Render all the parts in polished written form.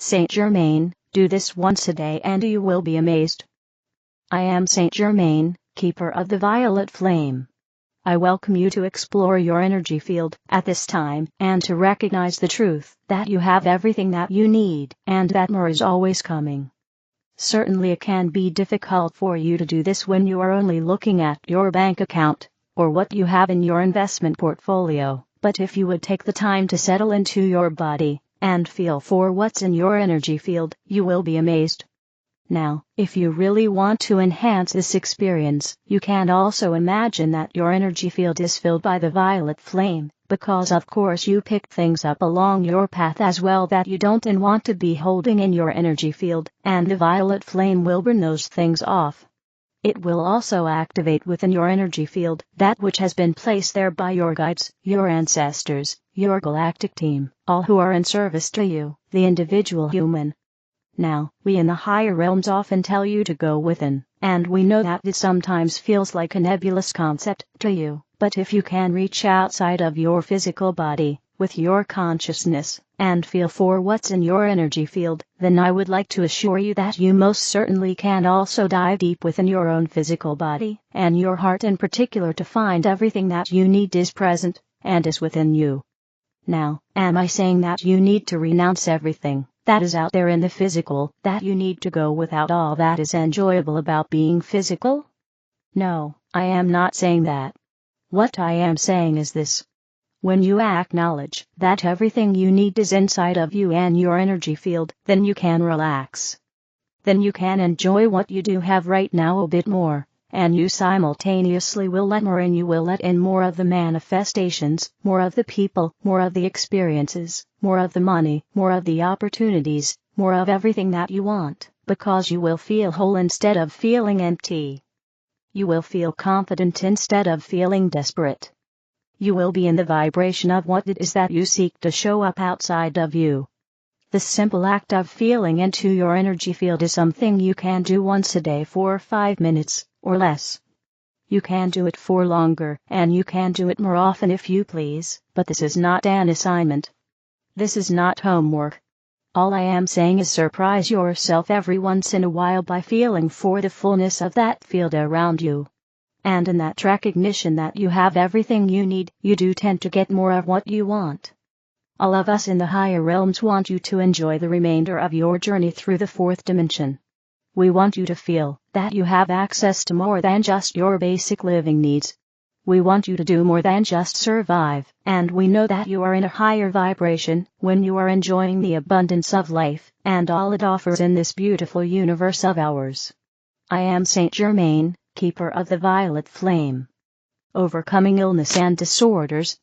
Saint Germain, do this once a day and you will be amazed. I am Saint Germain, keeper of the violet flame. I welcome you to explore your energy field at this time and to recognize the truth that you have everything that you need and that more is always coming. Certainly it can be difficult for you to do this when you are only looking at your bank account or what you have in your investment portfolio, but if you would take the time to settle into your body and feel for what's in your energy field, you will be amazed. Now, if you really want to enhance this experience, you can also imagine that your energy field is filled by the violet flame, because of course you picked things up along your path as well that you don't and want to be holding in your energy field, and the violet flame will burn those things off. It will also activate within your energy field that which has been placed there by your guides, your ancestors, your galactic team, all who are in service to you, the individual human. Now, we in the higher realms often tell you to go within, and we know that it sometimes feels like a nebulous concept to you, but if you can reach outside of your physical body, with your consciousness, and feel for what's in your energy field, then I would like to assure you that you most certainly can also dive deep within your own physical body, and your heart in particular, to find everything that you need is present, and is within you. Now, am I saying that you need to renounce everything that is out there in the physical, that you need to go without all that is enjoyable about being physical? No, I am not saying that. What I am saying is this. When you acknowledge that everything you need is inside of you and your energy field, then you can relax. Then you can enjoy what you do have right now a bit more, and you simultaneously will let more in. You will let in more of the manifestations, more of the people, more of the experiences, more of the money, more of the opportunities, more of everything that you want, because you will feel whole instead of feeling empty. You will feel confident instead of feeling desperate. You will be in the vibration of what it is that you seek to show up outside of you. The simple act of feeling into your energy field is something you can do once a day for 5 minutes, or less. You can do it for longer, and you can do it more often if you please, but this is not an assignment. This is not homework. All I am saying is surprise yourself every once in a while by feeling for the fullness of that field around you. And in that recognition that you have everything you need, you do tend to get more of what you want. All of us in the higher realms want you to enjoy the remainder of your journey through the fourth dimension. We want you to feel that you have access to more than just your basic living needs. We want you to do more than just survive, and we know that you are in a higher vibration when you are enjoying the abundance of life and all it offers in this beautiful universe of ours. I am Saint Germain, keeper of the violet flame. Overcoming illness and disorders.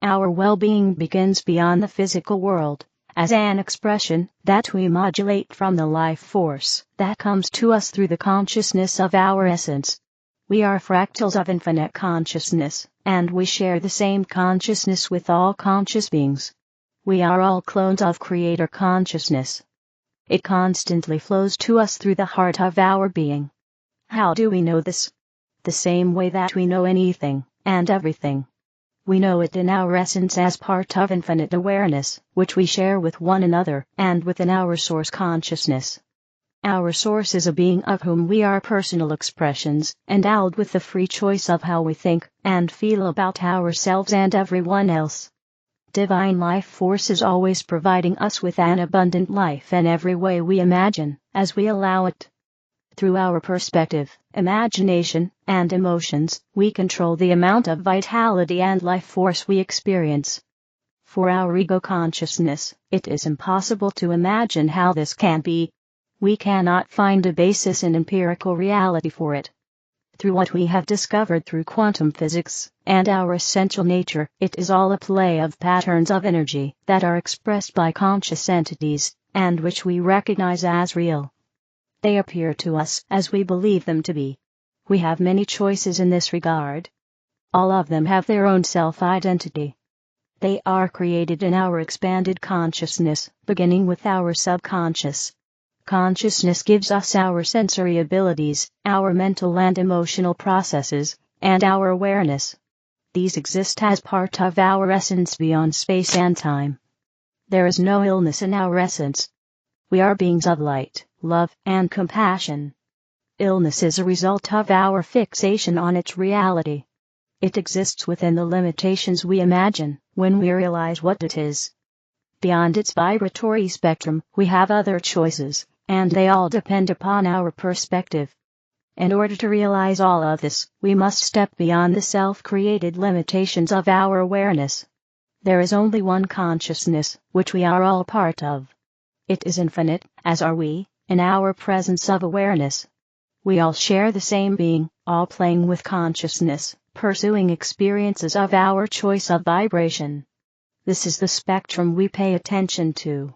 Our well-being begins beyond the physical world, as an expression that we modulate from the life force that comes to us through the consciousness of our essence. We are fractals of infinite consciousness, and we share the same consciousness with all conscious beings. We are all clones of Creator consciousness. It constantly flows to us through the heart of our being. How do we know this? The same way that we know anything and everything. We know it in our essence as part of infinite awareness, which we share with one another and within our source consciousness. Our source is a being of whom we are personal expressions, endowed with the free choice of how we think and feel about ourselves and everyone else. Divine life force is always providing us with an abundant life in every way we imagine, as we allow it. Through our perspective, imagination, and emotions, we control the amount of vitality and life force we experience. For our ego consciousness, it is impossible to imagine how this can be. We cannot find a basis in empirical reality for it. Through what we have discovered through quantum physics and our essential nature, it is all a play of patterns of energy that are expressed by conscious entities, and which we recognize as real. They appear to us as we believe them to be. We have many choices in this regard. All of them have their own self-identity. They are created in our expanded consciousness, beginning with our subconscious. Consciousness gives us our sensory abilities, our mental and emotional processes, and our awareness. These exist as part of our essence beyond space and time. There is no illness in our essence. We are beings of light, love, and compassion. Illness is a result of our fixation on its reality. It exists within the limitations we imagine when we realize what it is. Beyond its vibratory spectrum, we have other choices, and they all depend upon our perspective. In order to realize all of this, we must step beyond the self-created limitations of our awareness. There is only one consciousness, which we are all part of. It is infinite, as are we, in our presence of awareness. We all share the same being, all playing with consciousness, pursuing experiences of our choice of vibration. This is the spectrum we pay attention to.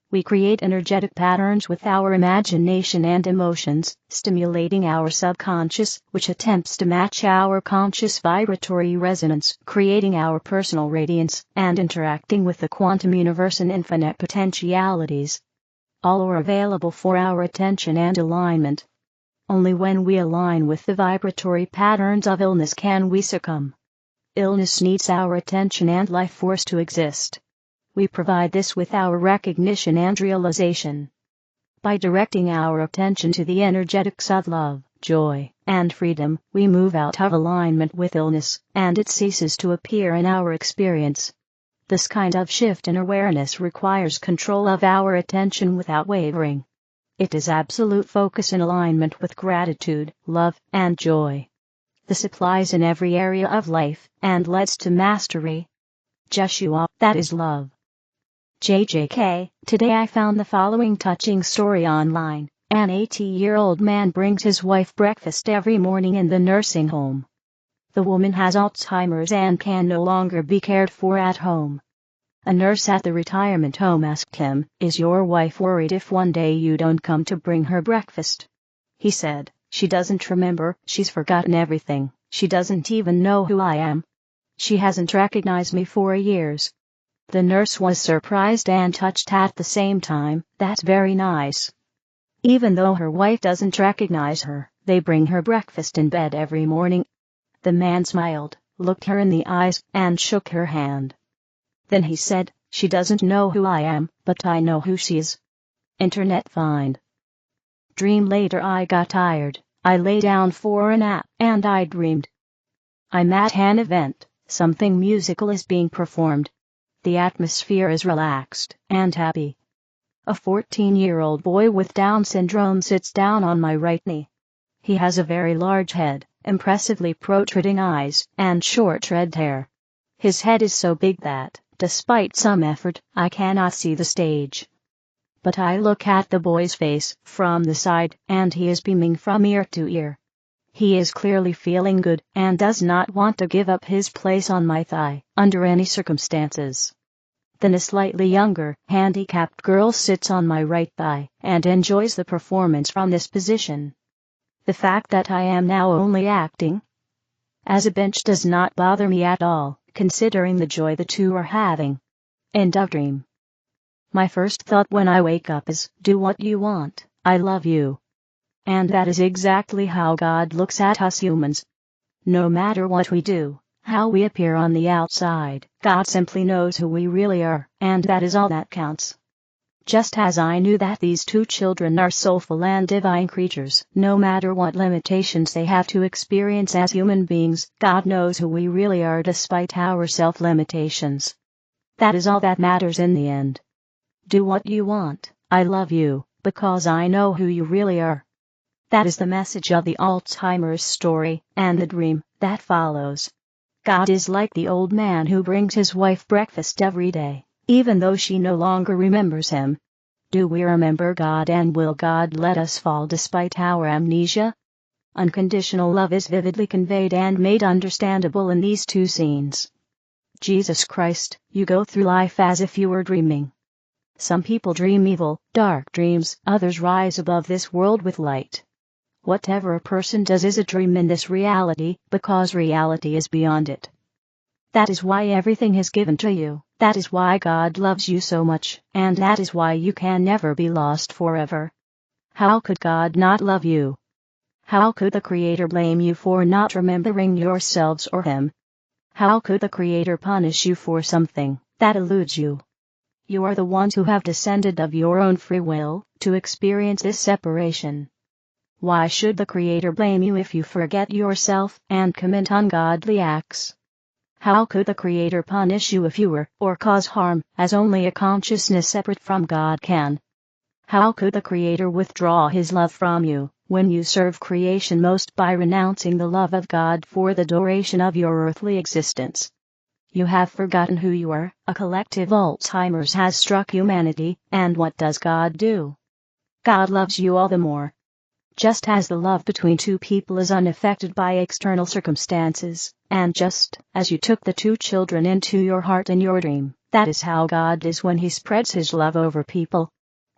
We create energetic patterns with our imagination and emotions, stimulating our subconscious, which attempts to match our conscious vibratory resonance, creating our personal radiance, and interacting with the quantum universe in infinite potentialities. All are available for our attention and alignment. Only when we align with the vibratory patterns of illness can we succumb. Illness needs our attention and life force to exist. We provide this with our recognition and realization. By directing our attention to the energetics of love, joy, and freedom, we move out of alignment with illness, and it ceases to appear in our experience. This kind of shift in awareness requires control of our attention without wavering. It is absolute focus in alignment with gratitude, love, and joy. This applies in every area of life, and leads to mastery. Jeshua, that is love. JJK, today I found the following touching story online. An 80-year-old man brings his wife breakfast every morning in the nursing home. The woman has Alzheimer's and can no longer be cared for at home. A nurse at the retirement home asked him, "Is your wife worried if one day you don't come to bring her breakfast?" He said, "She doesn't remember, she's forgotten everything, she doesn't even know who I am. She hasn't recognized me for years." The nurse was surprised and touched at the same time. "That's very nice." Even though her wife doesn't recognize her, they bring her breakfast in bed every morning. The man smiled, looked her in the eyes, and shook her hand. Then he said, "She doesn't know who I am, but I know who she is." Internet find. Dream later I got tired, I lay down for a nap, and I dreamed. I'm at an event, something musical is being performed. The atmosphere is relaxed and happy. A 14-year-old boy with Down syndrome sits down on my right knee. He has a very large head, impressively protruding eyes, and short red hair. His head is so big that, despite some effort, I cannot see the stage. But I look at the boy's face from the side, and he is beaming from ear to ear. He is clearly feeling good, and does not want to give up his place on my thigh, under any circumstances. Then a slightly younger, handicapped girl sits on my right thigh, and enjoys the performance from this position. The fact that I am now only acting as a bench does not bother me at all, considering the joy the two are having. End of dream. My first thought when I wake up is, do what you want, I love you. And that is exactly how God looks at us humans. No matter what we do, how we appear on the outside, God simply knows who we really are, and that is all that counts. Just as I knew that these two children are soulful and divine creatures, no matter what limitations they have to experience as human beings, God knows who we really are despite our self-limitations. That is all that matters in the end. Do what you want, I love you, because I know who you really are. That is the message of the Alzheimer's story, and the dream that follows. God is like the old man who brings his wife breakfast every day, even though she no longer remembers him. Do we remember God, and will God let us fall despite our amnesia? Unconditional love is vividly conveyed and made understandable in these two scenes. Jesus Christ, you go through life as if you were dreaming. Some people dream evil, dark dreams, others rise above this world with light. Whatever a person does is a dream in this reality, because reality is beyond it. That is why everything is given to you, that is why God loves you so much, and that is why you can never be lost forever. How could God not love you? How could the Creator blame you for not remembering yourselves or Him? How could the Creator punish you for something that eludes you? You are the ones who have descended of your own free will to experience this separation. Why should the Creator blame you if you forget yourself and commit ungodly acts? How could the Creator punish you if you were or cause harm, as only a consciousness separate from God can? How could the Creator withdraw His love from you when you serve creation most by renouncing the love of God for the duration of your earthly existence? You have forgotten who you are. A collective Alzheimer's has struck humanity, and what does God do? God loves you all the more. Just as the love between two people is unaffected by external circumstances, and just as you took the two children into your heart in your dream, that is how God is when He spreads His love over people.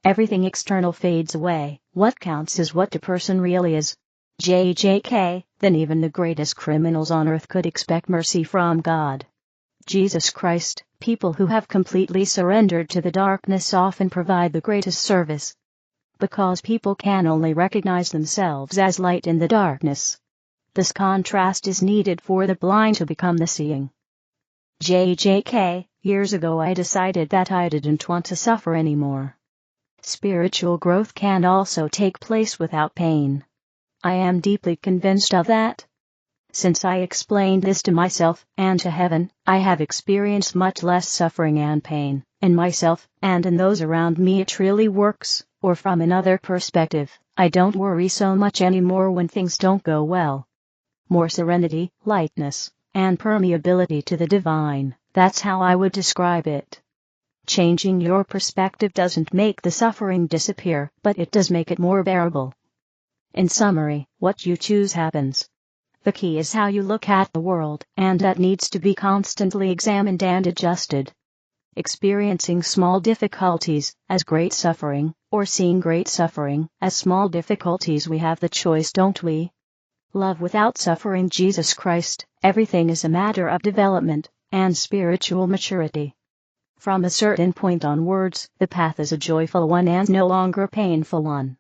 Everything external fades away. What counts is what the person really is. JJK, then even the greatest criminals on earth could expect mercy from God. Jesus Christ, people who have completely surrendered to the darkness often provide the greatest service. Because people can only recognize themselves as light in the darkness. This contrast is needed for the blind to become the seeing. JJK, years ago I decided that I didn't want to suffer anymore. Spiritual growth can also take place without pain. I am deeply convinced of that. Since I explained this to myself and to heaven, I have experienced much less suffering and pain, in myself and in those around me. It really works, or from another perspective, I don't worry so much anymore when things don't go well. More serenity, lightness, and permeability to the divine, that's how I would describe it. Changing your perspective doesn't make the suffering disappear, but it does make it more bearable. In summary, what you choose happens. The key is how you look at the world, and that needs to be constantly examined and adjusted. Experiencing small difficulties as great suffering, or seeing great suffering as small difficulties, we have the choice, don't we? Love without suffering. Jesus Christ, everything is a matter of development and spiritual maturity. From a certain point onwards, the path is a joyful one and no longer a painful one.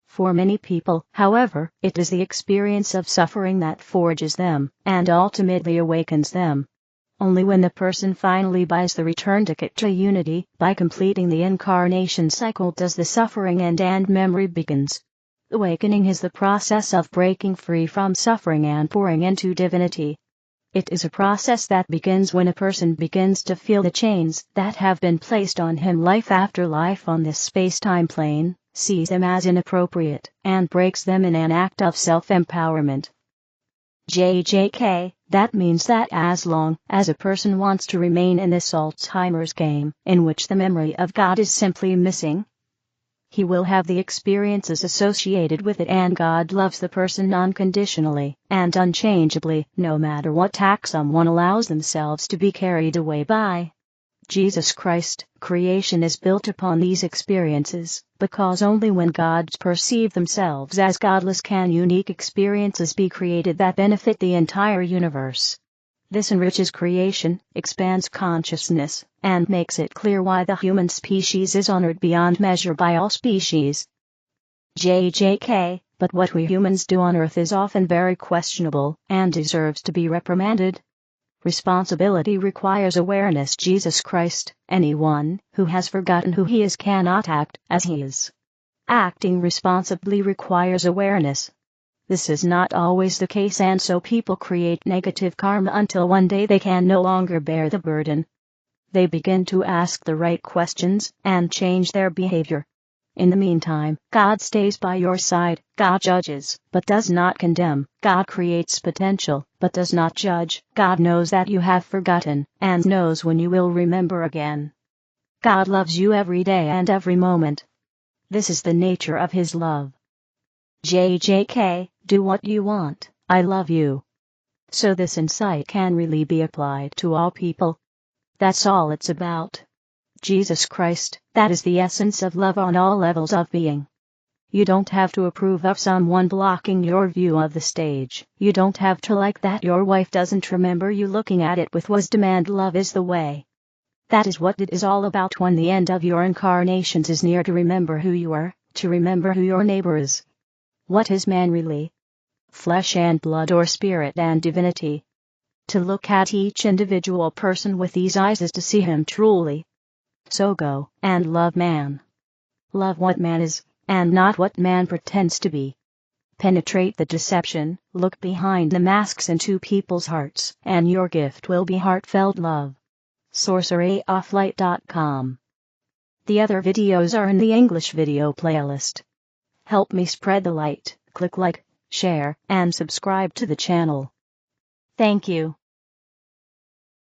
For many people, however, it is the experience of suffering that forges them, and ultimately awakens them. Only when the person finally buys the return ticket to unity, by completing the incarnation cycle, does the suffering end and memory begins. Awakening is the process of breaking free from suffering and pouring into divinity. It is a process that begins when a person begins to feel the chains that have been placed on him life after life on this space-time plane, sees them as inappropriate, and breaks them in an act of self-empowerment. JJK, that means that as long as a person wants to remain in this Alzheimer's game, in which the memory of God is simply missing, he will have the experiences associated with it, and God loves the person unconditionally and unchangeably, no matter what tack someone allows themselves to be carried away by. Jesus Christ, creation is built upon these experiences, because only when gods perceive themselves as godless can unique experiences be created that benefit the entire universe. This enriches creation, expands consciousness, and makes it clear why the human species is honored beyond measure by all species. JJK, but what we humans do on Earth is often very questionable, and deserves to be reprimanded. Responsibility requires awareness. Jesus Christ, anyone who has forgotten who he is cannot act as he is. Acting responsibly requires awareness. This is not always the case, and so people create negative karma until one day they can no longer bear the burden. They begin to ask the right questions and change their behavior. In the meantime, God stays by your side. God judges, but does not condemn. God creates potential, but does not judge. God knows that you have forgotten, and knows when you will remember again. God loves you every day and every moment. This is the nature of His love. JJK, do what you want, I love you. So this insight can really be applied to all people. That's all it's about. Jesus Christ, that is the essence of love on all levels of being. You don't have to approve of someone blocking your view of the stage. You don't have to like that your wife doesn't remember you looking at it with wisdom, and love is the way. That is what it is all about when the end of your incarnations is near, to remember who you are, to remember who your neighbor is. What is man really? Flesh and blood, or spirit and divinity? To look at each individual person with these eyes is to see him truly. So go and love man. Love what man is, and not what man pretends to be. Penetrate the deception, look behind the masks into people's hearts, and your gift will be heartfelt love. SorceryOffLight.com. The other videos are in the English video playlist. Help me spread the light, click like, share, and subscribe to the channel. Thank you.